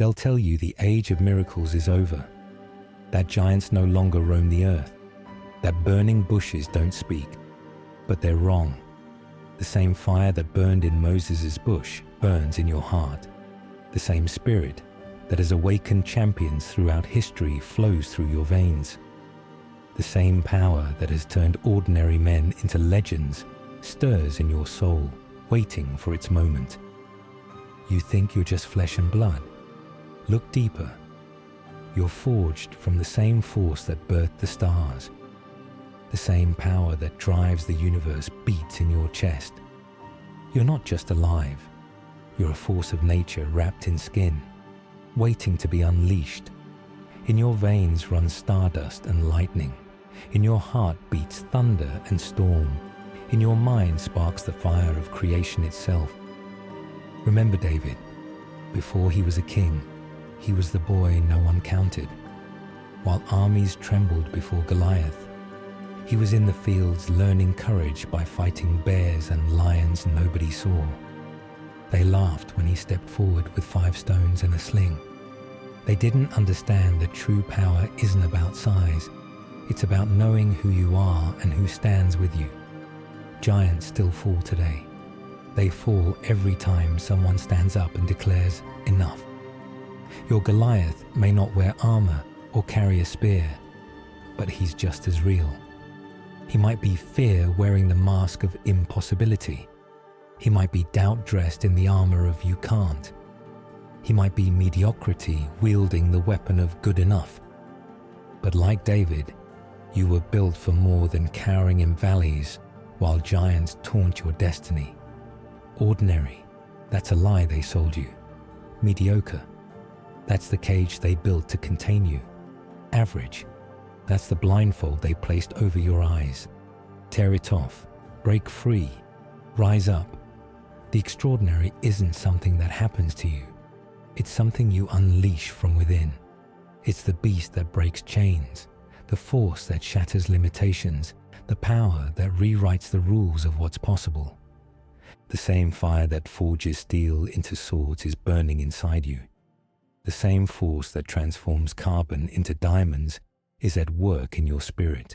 They'll tell you the age of miracles is over, that giants no longer roam the earth, that burning bushes don't speak. But they're wrong. The same fire that burned in Moses' bush burns in your heart. The same spirit that has awakened champions throughout history flows through your veins. The same power that has turned ordinary men into legends stirs in your soul, waiting for its moment. You think you're just flesh and blood? Look deeper. You're forged from the same force that birthed the stars. The same power that drives the universe beats in your chest. You're not just alive. You're a force of nature wrapped in skin, waiting to be unleashed. In your veins runs stardust and lightning. In your heart beats thunder and storm. In your mind sparks the fire of creation itself. Remember David, before he was a king, he was the boy no one counted. While armies trembled before Goliath, he was in the fields learning courage by fighting bears and lions nobody saw. They laughed when he stepped forward with 5 stones and a sling. They didn't understand that true power isn't about size. It's about knowing who you are and who stands with you. Giants still fall today. They fall every time someone stands up and declares, enough. Your Goliath may not wear armor or carry a spear, but he's just as real. He might be fear wearing the mask of impossibility. He might be doubt dressed in the armor of you can't. He might be mediocrity wielding the weapon of good enough. But like David, you were built for more than cowering in valleys while giants taunt your destiny. Ordinary, that's a lie they sold you. Mediocre, that's the cage they built to contain you. Average, that's the blindfold they placed over your eyes. Tear it off, break free, rise up. The extraordinary isn't something that happens to you. It's something you unleash from within. It's the beast that breaks chains, the force that shatters limitations, the power that rewrites the rules of what's possible. The same fire that forges steel into swords is burning inside you. The same force that transforms carbon into diamonds is at work in your spirit.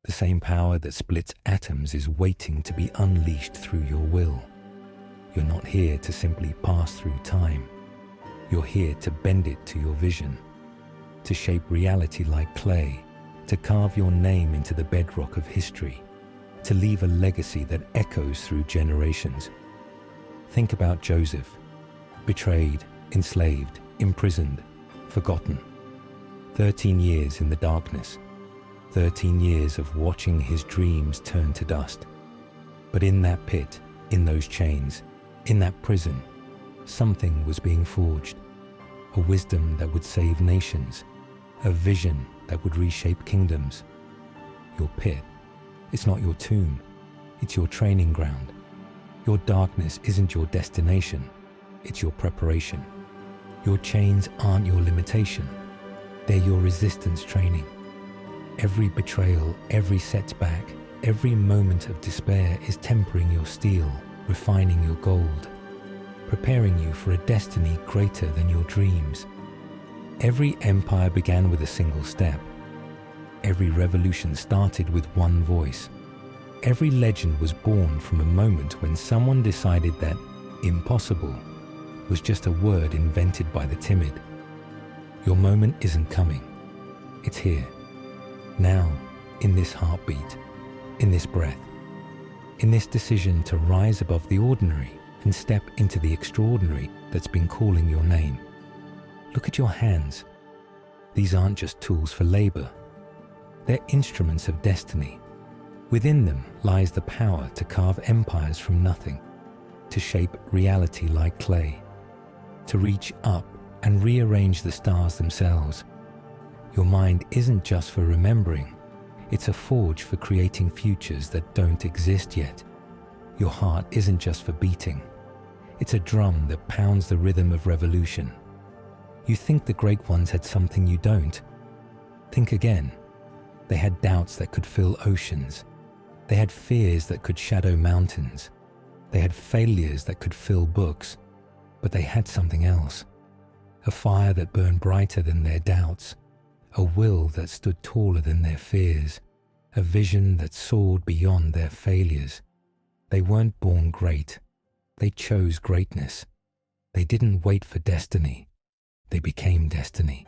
The same power that splits atoms is waiting to be unleashed through your will. You're not here to simply pass through time. You're here to bend it to your vision, to shape reality like clay, to carve your name into the bedrock of history, to leave a legacy that echoes through generations. Think about Joseph, betrayed, enslaved, imprisoned, forgotten. 13 years in the darkness, 13 years of watching his dreams turn to dust. But in that pit, in those chains, in that prison, something was being forged. A wisdom that would save nations, a vision that would reshape kingdoms. Your pit, it's not your tomb, it's your training ground. Your darkness isn't your destination, it's your preparation. Your chains aren't your limitation, they're your resistance training. Every betrayal, every setback, every moment of despair is tempering your steel, refining your gold, preparing you for a destiny greater than your dreams. Every empire began with a single step. Every revolution started with one voice. Every legend was born from a moment when someone decided that impossible was just a word invented by the timid. Your moment isn't coming. It's here. Now, in this heartbeat, in this breath, in this decision to rise above the ordinary and step into the extraordinary that's been calling your name. Look at your hands. These aren't just tools for labor. They're instruments of destiny. Within them lies the power to carve empires from nothing, to shape reality like clay, to reach up and rearrange the stars themselves. Your mind isn't just for remembering, it's a forge for creating futures that don't exist yet. Your heart isn't just for beating, it's a drum that pounds the rhythm of revolution. You think the great ones had something you don't. Think again. They had doubts that could fill oceans. They had fears that could shadow mountains. They had failures that could fill books. But they had something else. a fire that burned brighter than their doubts, a will that stood taller than their fears, a vision that soared beyond their failures. They weren't born great. They chose greatness. They didn't wait for destiny. They became destiny.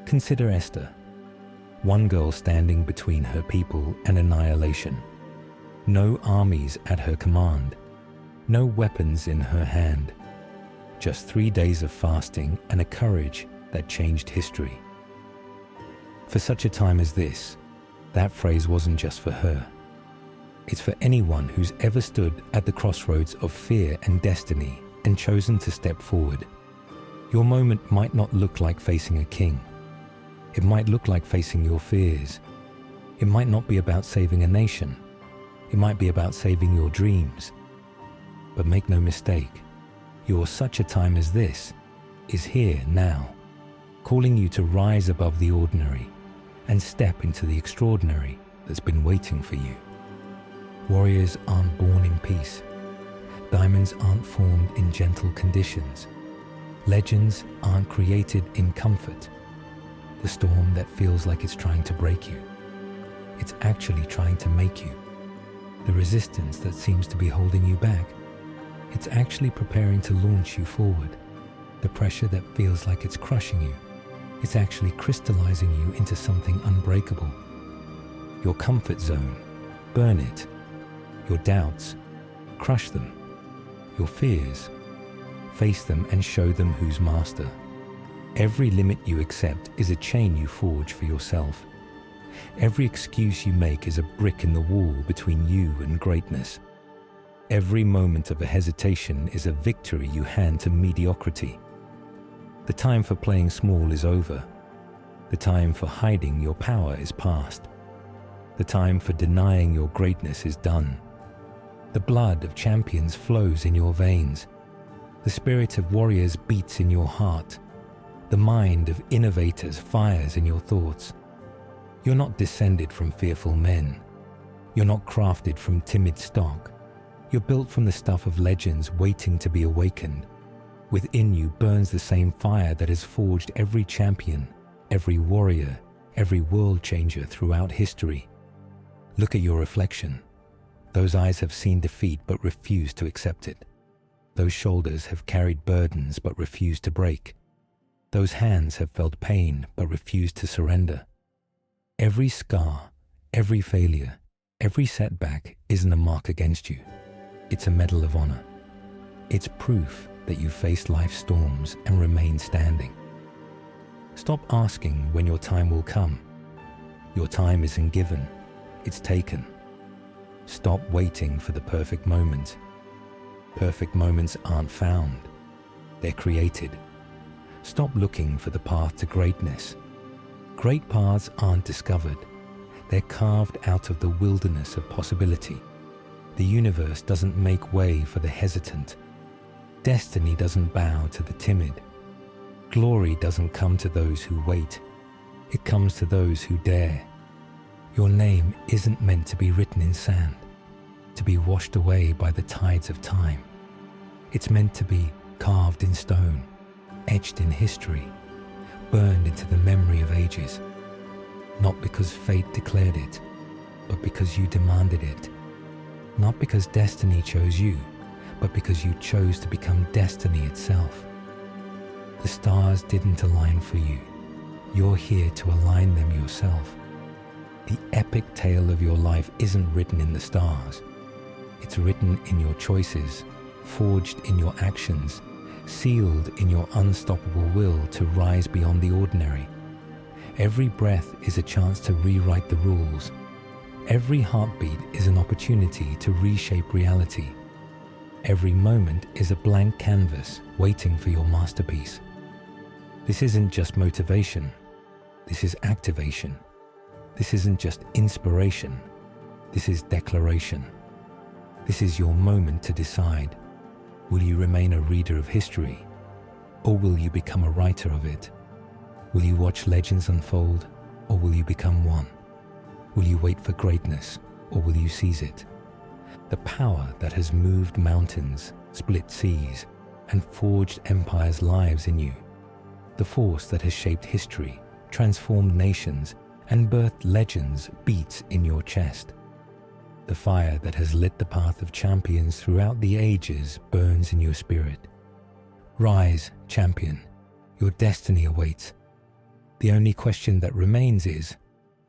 Consider Esther, one girl standing between her people and annihilation. No armies at her command, no weapons in her hand. Just 3 days of fasting and a courage that changed history. For such a time as this, that phrase wasn't just for her. It's for anyone who's ever stood at the crossroads of fear and destiny and chosen to step forward. Your moment might not look like facing a king. It might look like facing your fears. It might not be about saving a nation. It might be about saving your dreams. But make no mistake, your such a time as this is here now, calling you to rise above the ordinary and step into the extraordinary that's been waiting for you. Warriors aren't born in peace. Diamonds aren't formed in gentle conditions. Legends aren't created in comfort. The storm that feels like it's trying to break you, it's actually trying to make you. The resistance that seems to be holding you back, it's actually preparing to launch you forward. The pressure that feels like it's crushing you, it's actually crystallizing you into something unbreakable. Your comfort zone, burn it. Your doubts, crush them. Your fears, face them and show them who's master. Every limit you accept is a chain you forge for yourself. Every excuse you make is a brick in the wall between you and greatness. Every moment of a hesitation is a victory you hand to mediocrity. The time for playing small is over. The time for hiding your power is past. The time for denying your greatness is done. The blood of champions flows in your veins. The spirit of warriors beats in your heart. The mind of innovators fires in your thoughts. You're not descended from fearful men. You're not crafted from timid stock. You're built from the stuff of legends waiting to be awakened. Within you burns the same fire that has forged every champion, every warrior, every world changer throughout history. Look at your reflection. Those eyes have seen defeat but refused to accept it. Those shoulders have carried burdens but refused to break. Those hands have felt pain but refused to surrender. Every scar, every failure, every setback isn't a mark against you. It's a medal of honor. It's proof that you faced life's storms and remained standing. Stop asking when your time will come. Your time isn't given, it's taken. Stop waiting for the perfect moment. Perfect moments aren't found, they're created. Stop looking for the path to greatness. Great paths aren't discovered, they're carved out of the wilderness of possibility. The universe doesn't make way for the hesitant. Destiny doesn't bow to the timid. Glory doesn't come to those who wait, it comes to those who dare. Your name isn't meant to be written in sand, to be washed away by the tides of time. It's meant to be carved in stone, etched in history, burned into the memory of ages. Not because fate declared it, but because you demanded it. Not because destiny chose you, but because you chose to become destiny itself. The stars didn't align for you. You're here to align them yourself. The epic tale of your life isn't written in the stars. It's written in your choices, forged in your actions, sealed in your unstoppable will to rise beyond the ordinary. Every breath is a chance to rewrite the rules. Every heartbeat is an opportunity to reshape reality. Every moment is a blank canvas waiting for your masterpiece. This isn't just motivation. This is activation. This isn't just inspiration. This is declaration. This is your moment to decide. Will you remain a reader of history, or will you become a writer of it? Will you watch legends unfold, or will you become one? Will you wait for greatness, or will you seize it? The power that has moved mountains, split seas, and forged empires' lives in you, The force that has shaped history, transformed nations, and birthed legends beats in your chest. The fire that has lit the path of champions throughout the ages burns in your spirit. Rise, champion. Your destiny awaits. The only question that remains is,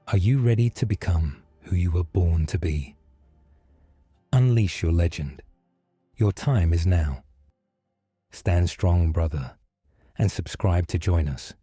are you ready to become who you were born to be? Unleash your legend. Your time is now. Stand strong, brother, and subscribe to join us.